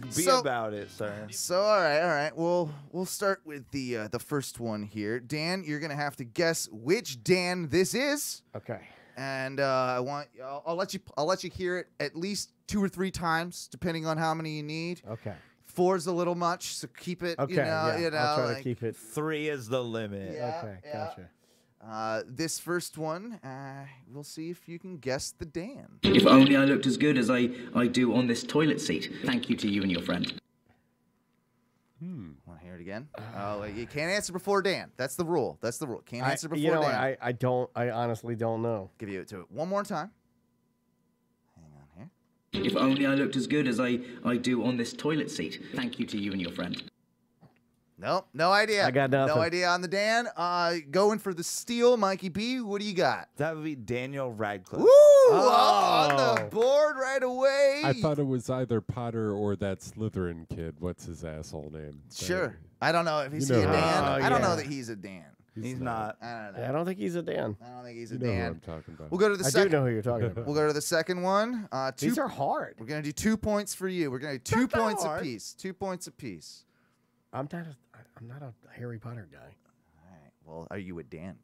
Be So- about it, sir. So all right. We'll start with the first one here. Dan, you're gonna have to guess which Dan this is, Okay. and I'll let you hear it at least 2 or 3 times, depending on how many you need. Okay. 4's a little much, so keep it. Okay. Yeah. I'll try like, to keep it. 3 is the limit. Yeah. Okay. Gotcha. This first one, we'll see if you can guess the Dan. If only I looked as good as I do on this toilet seat. Thank you to you and your friend. Want to hear it again? Oh, you can't answer before Dan. That's the rule. Can't answer before You know, Dan. I don't. I honestly don't know. Give you to it one more time. Hang on here. If only I looked as good as I do on this toilet seat. Thank you to you and your friend. Nope, no idea. I got nothing. No idea on the Dan. Going for the steal, Mikey B. What do you got? That would be Daniel Radcliffe. Woo! On the board right away. I thought it was either Potter or that Slytherin kid. What's his asshole name? Sure. I don't know if he's You know a who- Dan. Oh, I don't know yeah. that he's a Dan. He's not. I don't know. Yeah, I don't think he's a Dan. I don't think he's a You know who Dan. I'm talking about. We'll go to the I do second. know who you're talking about. We'll go to the second one. These are hard. We're gonna do 2 points for you. We're gonna do 2 Not that points hard. apiece. 2 points apiece. I'm not a Harry Potter guy. All right. Well, are you a Dan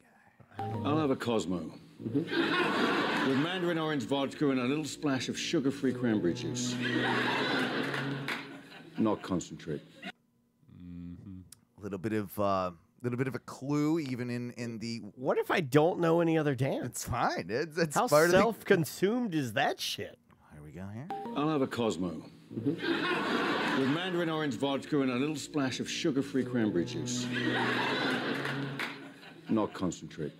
guy? I'll have a Cosmo. With mandarin orange vodka and a little splash of sugar-free cranberry juice. Not concentrate. A little bit of a clue, even in the. What if I don't know any other Dan? It's fine. It's How part of the. self-consumed is that shit? Here we go. Here. I'll have a Cosmo. With mandarin orange vodka and a little splash of sugar-free cranberry juice. Not concentrate.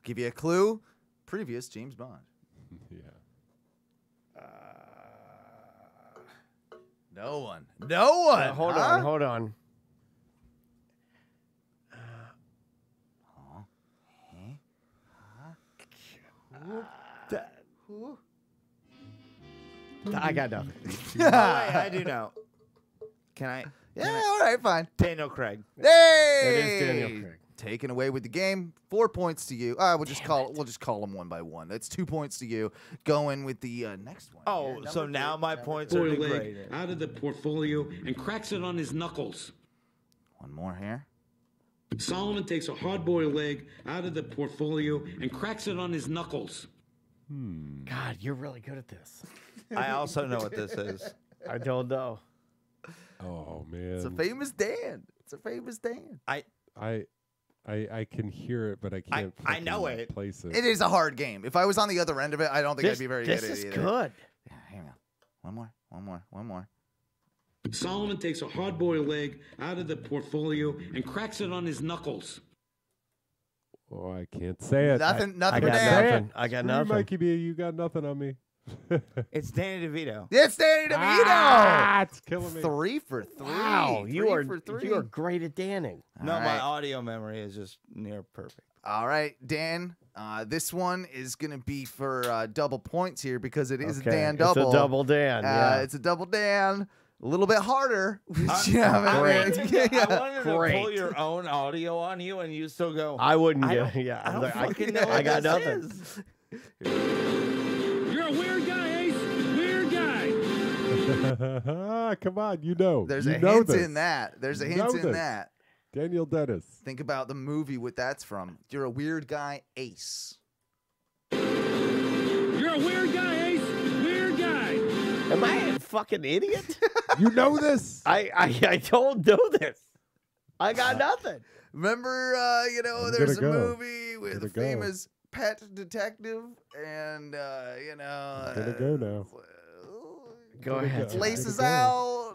Give you a clue. Previous James Bond. Yeah. No one. No one. Hold huh? on, hold on. I got nothing. Oh, wait, I do know. Can I? Yeah, all right, fine. Daniel Craig. Hey! It is Daniel Craig. Taken away with the game. 4 points to you. We'll just call them one by one. That's 2 points to you. Going with the next one. Oh, here. so Number now three. my points are Boy leg degraded. out of the portfolio and cracks it on his knuckles. One more here. Solomon takes a hard-boiled leg out of the portfolio and cracks it on his knuckles. God, you're really good at this. I also know what this is. I don't know. Oh man. It's a famous Dan. It's a famous Dan. I can hear it, but I can't. I know fucking it. Place it. It is a hard game. If I was on the other end of it, I don't think I'd be very good at it This is either. good. Yeah, hang on. One more. Solomon takes a hard-boiled leg out of the portfolio and cracks it on his knuckles. Oh, I can't say it. Nothing I for got Dan. nothing. I got Screw nothing. Mikey B, you got nothing on me. It's Danny DeVito. It's Danny DeVito. It's killing me. 3 for 3. Wow, you are for 3. you are great at danning. No, All my right. audio memory is just near perfect. All right, Dan. This one is gonna be for double points here because it is Okay, a Dan double. It's a double Dan. Yeah. It's a double Dan. A little bit harder. I Yeah, wanted yeah. to pull Great. your own audio on you, and you still go. I wouldn't I get. don't- Yeah, I don't like, fucking know I what got this nothing. is. You're a weird guy, Ace. Weird guy. Come on, you know. There's you a know hint this. in that. There's a You hint know in this. that. Daniel Dennis. Think about the movie what that's from. You're a weird guy, Ace. You're a weird guy, Ace. Weird guy. Am I a fucking idiot? You know this. I don't know this. I got nothing. Remember, I'm there's a gonna go. movie with Gonna a go. famous pet detective, and I'm gonna go now. Go ahead. go. laces Go. out.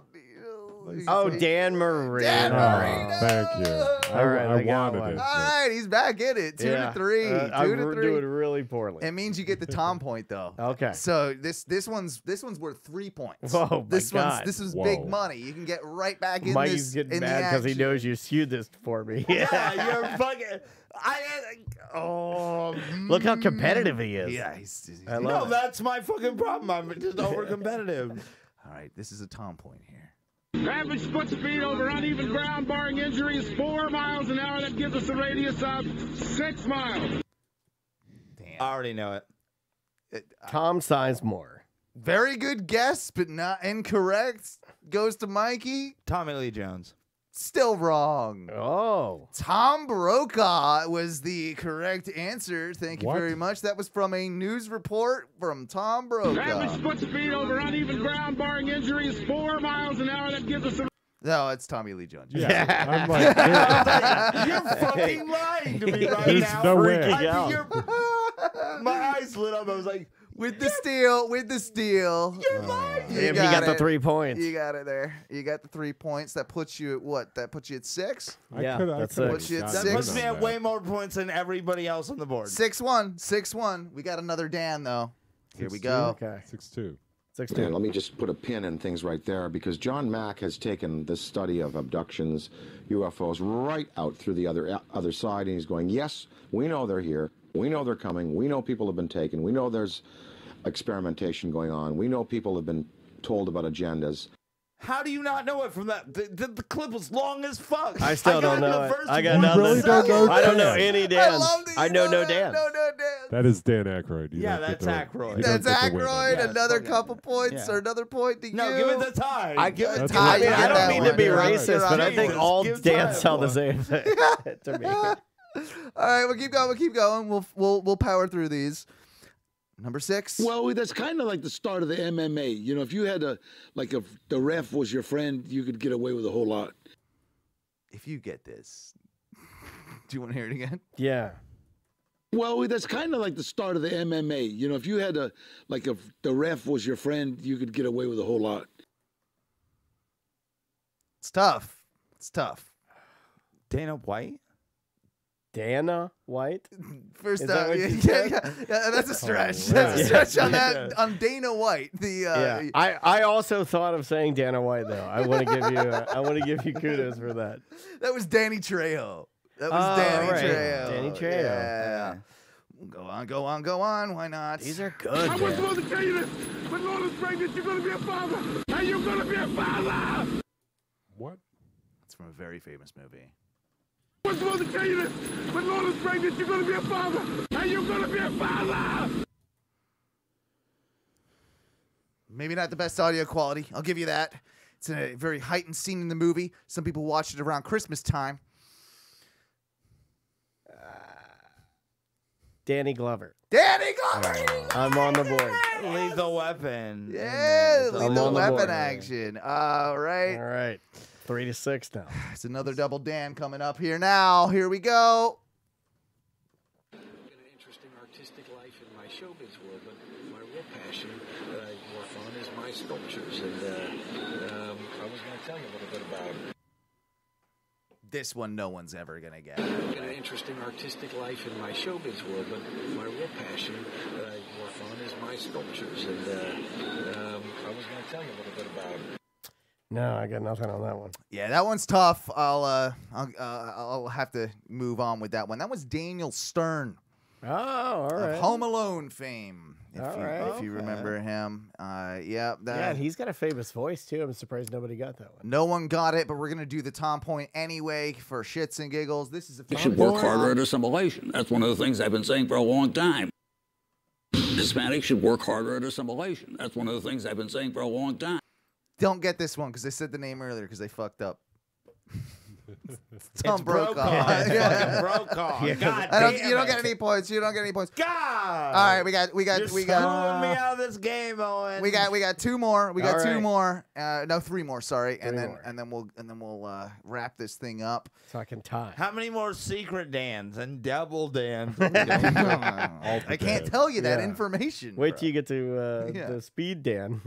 Oh, Dan Marino. Dan Marino. Thank you. All right, I got wanted one. it. All right, he's back in it. 2 to 3. 2 I'm to 3. doing really poorly. It means you get the Tom point though. Okay. So this one's worth 3 points. Whoa, my this God. this is Whoa. big money. You can get right back in Mikey's this. getting in mad because he action. knows you skewed this for me. Yeah, you're fucking. Look how competitive he is. Yeah, he's I No, love it. that's my fucking problem. I'm just over competitive. all right. This is a Tom point here. Average foot speed over uneven ground, barring injuries, 4 miles an hour. That gives us a radius of 6 miles. Damn. I already know it. Tom Sizemore. Very good guess, but not incorrect. Goes to Mikey. Tommy Lee Jones. Still wrong. Oh. Tom Brokaw was the correct answer. Thank you What? very much. That was from a news report from Tom Brokaw. Average foot speed over uneven ground, barring injuries, 4 miles an hour. That gives us a No, it's Tommy Lee Jones. Yeah. I'm like, yeah. You're fucking lying to me right There's now. no way. freaking I out. think you're- my eyes lit up. I was like, With the steal, with the steal. you're lying. You If you got the it. 3 points. You got it there. You got the 3 points. That puts you at what? That puts you at 6? Yeah, that's coulda it. What's your gotten That six? puts in me on at that. way more points than everybody else on the board. 6-1. 6-1. We got another Dan, though. Here we go. Okay. 6'2". 6'2". And let me just put a pin in things right there because John Mack has taken this study of abductions, UFOs, right out through the other side, and he's going, yes, we know they're here. We know they're coming. We know people have been taken. We know there's experimentation going on. We know people have been told about agendas. How do you not know it from that? The clip was long as fuck. I still don't got know the it. first I got one. nothing. really don't know I don't know Dan. any I Dans. love that I you know no that. Dan. No Dan. That is Dan Aykroyd. You Yeah, don't get that's the- Aykroyd. you don't That's get the win on Aykroyd. that. Another fucking- couple points yeah. or another point to you. No, give it the tie. I give it That's time. I right. mean, You I get don't that mean one. to be You're right. racist, You're but I right. think all Give Dans time tell the for same thing to me. All right, we'll keep going. We'll keep going. We'll power through these. Number 6. Well, that's kind of like the start of the MMA. You know, if you had if the ref was your friend, you could get away with a whole lot. If you get this, do you want to hear it again? Yeah. Well, that's kind of like the start of the MMA. You know, if you had if the ref was your friend, you could get away with a whole lot. It's tough. It's tough. Dana White? Dana White? First Is that up, what yeah, you yeah, said? that's a stretch. Oh, That's a right. stretch on that on Dana White. Yeah, I also thought of saying Dana White though. I want to give you kudos for that. That was Danny Trejo. That was Danny right. Trejo. Danny Trejo. Yeah. Go on, go on, go on. Why not? These are good. I was supposed to tell you this, but Lord is pregnant. You're going to be a father. And you're going to be a father. What? It's from a very famous movie. I was supposed to tell you this, but Lord is pregnant. You're going to be a father. And you're going to be a father. Maybe not the best audio quality. I'll give you that. It's a very heightened scene in the movie. Some people watch it around Christmas time. Danny Glover. Danny Glover! I'm on the board. Lethal Weapon. Yeah, I'm lethal on the weapon board. action. All right. All right. 3-6 now. It's another double Dan coming up here now. Here we go. An interesting artistic life in my showbiz world, but my real passion that I work on is my sculptures, and I was going to tell you a little bit about This one no one's ever going to get. an interesting artistic life in my showbiz world, but my real passion that I work on is my sculptures, and I was going to tell you a little bit about No, I got nothing on that one. Yeah, that one's tough. I'll have to move on with that one. That was Daniel Stern. Oh, all right. Of Home Alone fame, if you Okay. remember him. Yeah, Yeah, and he's got a famous voice too. I'm surprised nobody got that one. no one got it, but we're gonna do the Tom Point anyway for shits and giggles. This is a You should work harder at assimilation. That's one of the things I've been saying for a long time. Hispanics should work harder at assimilation. That's one of the things I've been saying for a long time. Don't get this one because they said the name earlier because they fucked up. Tom It's Brokaw. It's fucking Brokaw. Yeah, God you don't get any points. You don't get any points. God. All right, we got You're screwing me out of this game, Owen. we got two more. We got All two right. more. No, three more. Sorry, and Three then more. we'll wrap this thing up. So I can tie. How many more secret Dans and double Dans? I can't tell you that Yeah. information. Wait bro. till you get to Yeah. the speed Dan.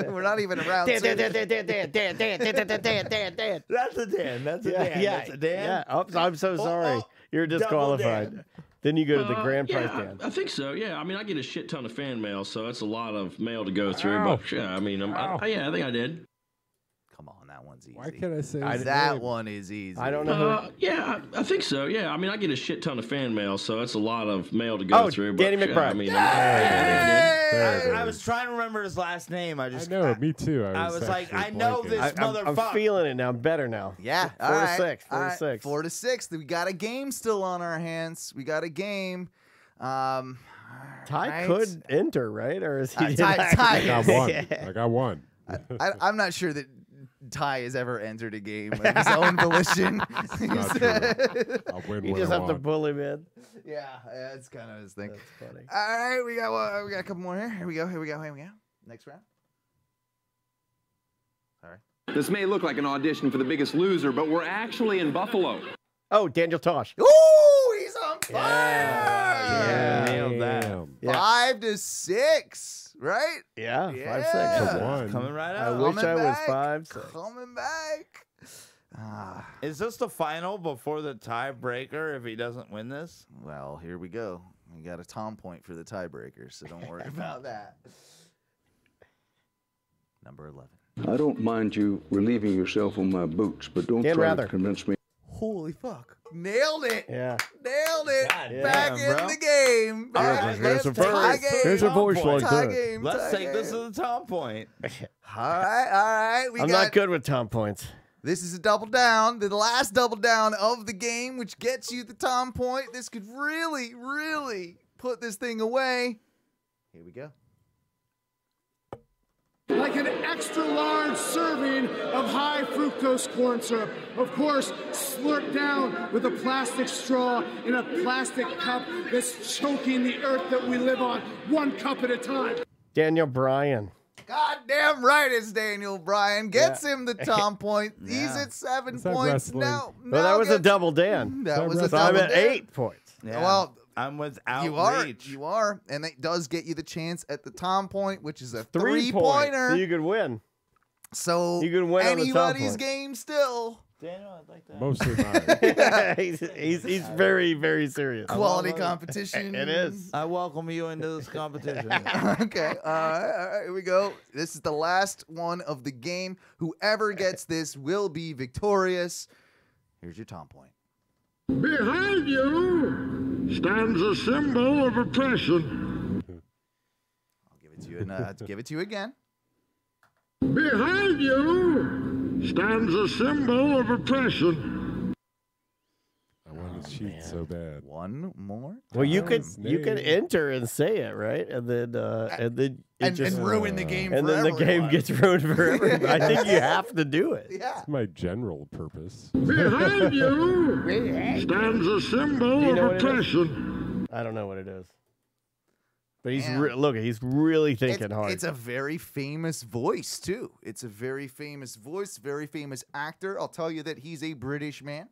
We're not even around. Dan, two. Dan, Dan, Dan, Dan, Dan, Dan, Dan, Dan, Dan, Dan, Dan. That's a Dan. That's a Yeah, Dan. yeah, That's a Dan. yeah. Oh, I'm so sorry. You're disqualified. Dan. Then you go to the grand yeah, prize Dan. I think so. Yeah, I mean, I get a shit ton of fan mail, so that's a lot of mail to go through. Ow. But yeah, I mean, yeah, I think I did. Come on, that one's easy. Why can't I say his that name? one is easy. I don't know. Yeah, I think so. Yeah, I mean, I get a shit ton of fan mail, so that's a lot of mail to go Oh, through. Danny but, yeah, McBride. I mean, I was trying to remember his last name. I I just know, me too. I was like, actually I know blanking. this I'm motherfucker. feeling it now. I'm better now. Yeah, 4 all to right, 6. 4 all to right, 6. 4 to 6. We got a game still on our hands. We got a game. Ty right. could enter, right? Or is he? Ty- I got one. I got one. I'm not sure that Ty has ever entered a game of his own volition. Not true. I'll win You when just I have to want. pull him in. Yeah, it's kind of his thing. That's funny. All right, we got a couple more here. Here we go. Next round. Sorry. This may look like an audition for The Biggest Loser, but we're actually in Buffalo. Oh, Daniel Tosh. Ooh, he's on fire! Yeah, nailed that. Damn. Yeah. 5 to 6, right? Yeah, Yeah. 5-6. That's a one. Coming right I out. wish Coming I was back. 5-6. Coming back. Is this the final before the tiebreaker if he doesn't win this? Well, here we go. We got a Tom point for the tiebreaker, so don't worry about that. Number 11. I don't mind you relieving yourself on my boots, but don't Dan try Rather. to convince me. Holy fuck. Nailed it. Yeah. Nailed it. God Back damn, in bro. the game. All Back right, in let's the take tie this game. There's a voice like Tie that. game. Let's tie take this game. to the Tom Point. All right. I'm not good with Tom points. This is a double down, the last double down of the game, which gets you the Tom Point. This could really, really put this thing away. Here we go. Like an extra large serving of high fructose corn syrup. Of course, slurped down with a plastic straw in a plastic cup that's choking the earth that we live on, one cup at a time. Daniel Bryan. Goddamn right, it's Daniel Bryan. Gets him the Tom Point. He's at 7 Is that points. wrestling? Now Well, that was a gets- double Dan. That was a So I'm double at Dan. 8 points. Yeah. Well, I'm without you are. reach. You are. And it does get you the chance at the Tom Point, which is a 3 points. three-pointer. So you could win. So You can win on the top anybody's point. game still. Daniel, I'd like that. Mostly mine. he's very, very serious. Quality competition. It is. I welcome you into this competition. Okay. All right. Here we go. This is the last one of the game. Whoever gets this will be victorious. Here's your Tom point. Behind you stands a symbol of oppression. I'll give it to you and give it to you again. Behind you stands a symbol of oppression. I want to cheat so bad. One more. Well, you could name. enter and say it, right? And then it just ruin the game. and for then the game everyone. gets ruined for everybody. I think you have to do it. Yeah. It's my general purpose. Behind you stands a symbol Do you know of what it is? oppression. I don't know what it is. But he's Man. look, he's really thinking hard. It's a very famous voice too. It's a very famous voice, very famous actor. I'll tell you that he's a British man.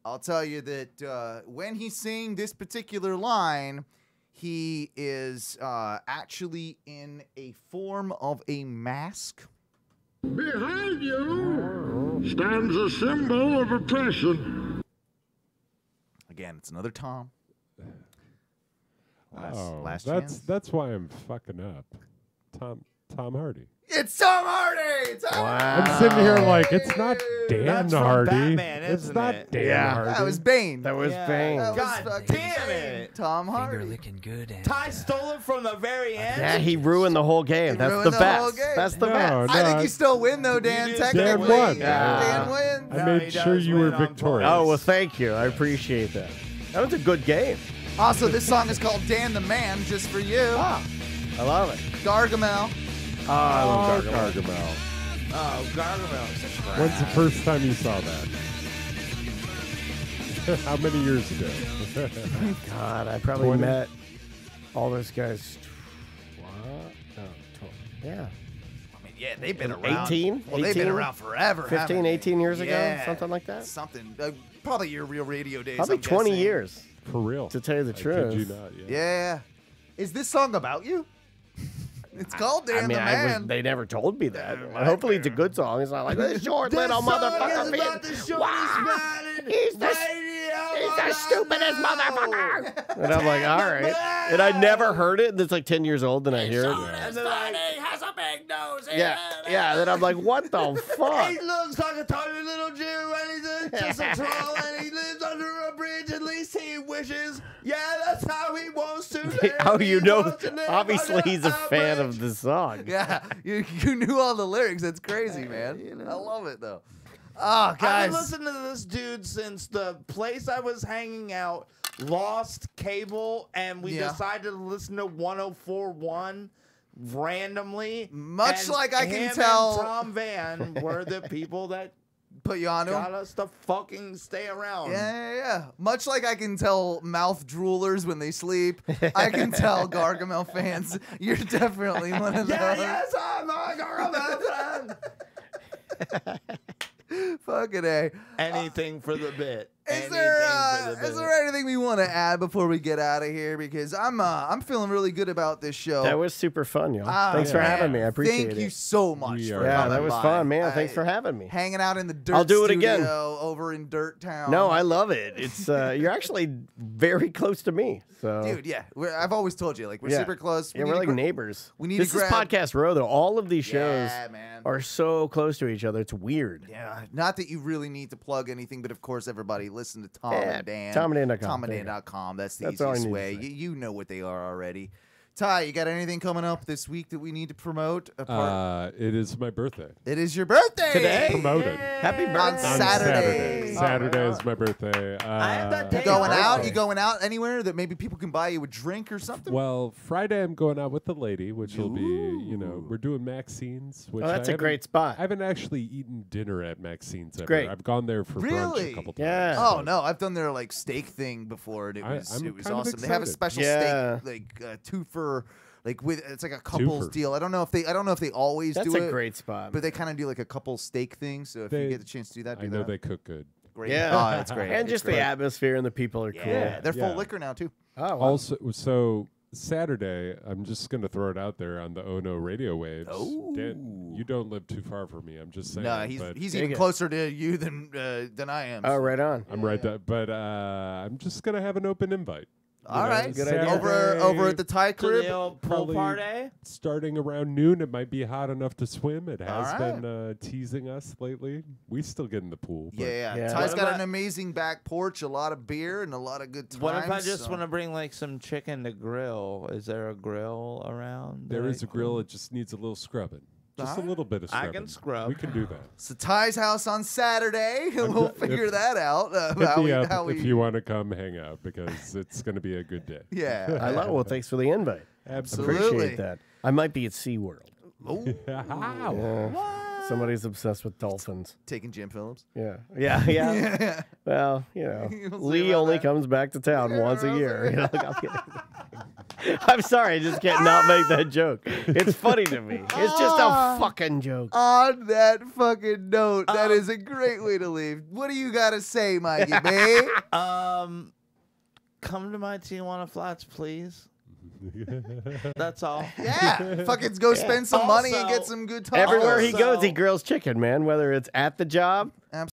I'll tell you that when he's saying this particular line, he is actually in a form of a mask. Behind you stands a symbol of oppression. Again, it's another Tom. Last that's chance. that's why I'm fucking up. Tom Hardy. It's Tom Hardy. Tom I'm sitting here like it's not Dan That's from Hardy. Batman, it's isn't not it? Dan Hardy. That was Bane. That was Bane. That was God fucking damn Bane. it. Tom Hardy. looking good. And, Ty stole it from the very end. Yeah, he ruined the whole game. He That's ruined the the best. whole game. That's the No, best. I think you still win though, Dan. do. Technically, Dan won. Dan wins. I No, made he sure does you win were on points. victorious. Oh well, thank you. I appreciate that. That was a good game. Also, this song is called "Dan the Man," just for you. I love it. Gargamel. Oh, I love Gargamel. Gargamel. Oh, Gargamel is such a When's the first time you saw that? How many years ago? God, I probably 20? met all those guys. What? No, 12. Yeah. I mean, yeah, they've been around. 18? Well, they've been around forever. 15, haven't they? 18 years ago? Yeah, Something like that? Something. Probably your real radio days. Probably I'm 20 guessing. years. For real. To tell you the I kid truth. you not, yeah. Yeah. Is this song about you? It's called Dan I mean, the Man. they never told me that. Hopefully, it's a good song. It's not like this short little motherfucker. He's the stupidest motherfucker. And I'm like, all right. And I never heard it. And it's like 10 years old, and I hear it. And they're like, has a big nose. Yeah, yeah. Then I'm like, what the fuck? He looks like a tiny little Jew, and he's just a troll, and he lives under a bridge. At least he wishes. Yeah, that's how he wants to live. Oh, you He know, wants to live obviously under he's a fan of the song. Yeah, you knew all the lyrics. That's crazy, man. I love it though. Oh, I've guys. been listening to this dude since the place I was hanging out lost cable, and we Yeah. decided to listen to 104.1 randomly. Much and like I can him tell- and Tom Van were the people that Put you on got him. us to fucking stay around. Yeah. Much like I can tell mouth droolers when they sleep, I can tell Gargamel fans. You're definitely one of those. Yes, I'm a Gargamel fan. Fucking A. Anything for the bit. Is there anything we want to add before we get out of here? Because I'm feeling really good about this show. That was super fun, y'all. Ah, Thanks for man. having me. I appreciate it. Thank you so much for Yeah, coming that was by. fun, man. Thanks for having me. Hanging out in the dirt I'll do it again. studio over in Dirt Town. No, I love it. It's you're actually very close to me. So, Dude, yeah. I've always told you, like, we're Yeah. super close. Yeah, we're like neighbors. We need this to is grab... Podcast Row, though. All of these shows Yeah, man. are so close to each other. It's weird. Yeah, not that you really need to plug anything, but of course, everybody listen to Tom Yeah, and Dan. TomandDan.com. TomandDan.com. That's the That's all I easiest need to way. say. You know what they are already. Ty, you got anything coming up this week that we need to promote? It is my birthday. It is your birthday Today? Promoted. Happy birthday. On Saturday. Saturday is my birthday. You going out? You going out anywhere that maybe people can buy you a drink or something? Well, Friday I'm going out with the lady, which will be, we're doing Maxine's. Which Oh, that's I a great haven't- spot. I haven't actually eaten dinner at Maxine's ever. great. I've gone there for brunch Really? a couple times. Yeah. Oh no, I've done their like steak thing before, and it I'm was kind of awesome. They have a excited. special Yeah. steak like two for. Like it's like a couples Twofer. deal. I don't know if they always That's do a it. great spot. But they kind of do like a couple steak thing. So if you They- get the chance to do that, do I know that. they cook good. Great. Yeah. Oh, that's great. And It's just great. the atmosphere and the people are Yeah, cool. they're full Yeah. liquor now too. Oh, wow. Also, so Saturday, I'm just going to throw it out there on the OHNO radio waves. Dan, you don't live too far from me. I'm just saying. No, he's even closer to you than I am. Oh, right on. I'm right there. But I'm just going to have an open invite. All right. Good idea. Over at the Thai crib. Pool Probably party. starting around noon. It might be hot enough to swim. It has All right. been teasing us lately. We still get in the pool. But Yeah. Ty's got an amazing back porch, a lot of beer, and a lot of good times. What if I just want to bring like some chicken to grill? Is there a grill around? There is a grill. It just needs a little scrubbing. Just a little bit of I scrubbing. can scrub. We can do that. So Ty's house on Saturday. We'll figure that out. Hit me up if you want to come hang out because it's going to be a good day. Yeah. I love it. Well, thanks for the invite. Absolutely. Appreciate that. I might be at SeaWorld. How? Yeah. Somebody's obsessed with dolphins. Taking Jim Phillips. Yeah. Yeah. Well, Lee only comes back to town once a year. You know, like, I'm kidding. I'm sorry, I just can't not make that joke. It's funny to me. It's just a fucking joke. On that fucking note, that is a great way to leave. What do you got to say, Mikey, babe? Come to my Tijuana Flats, please. That's all. Yeah. Fucking go spend some money and get some good times. Everywhere he goes, he grills chicken, man. Whether it's at the job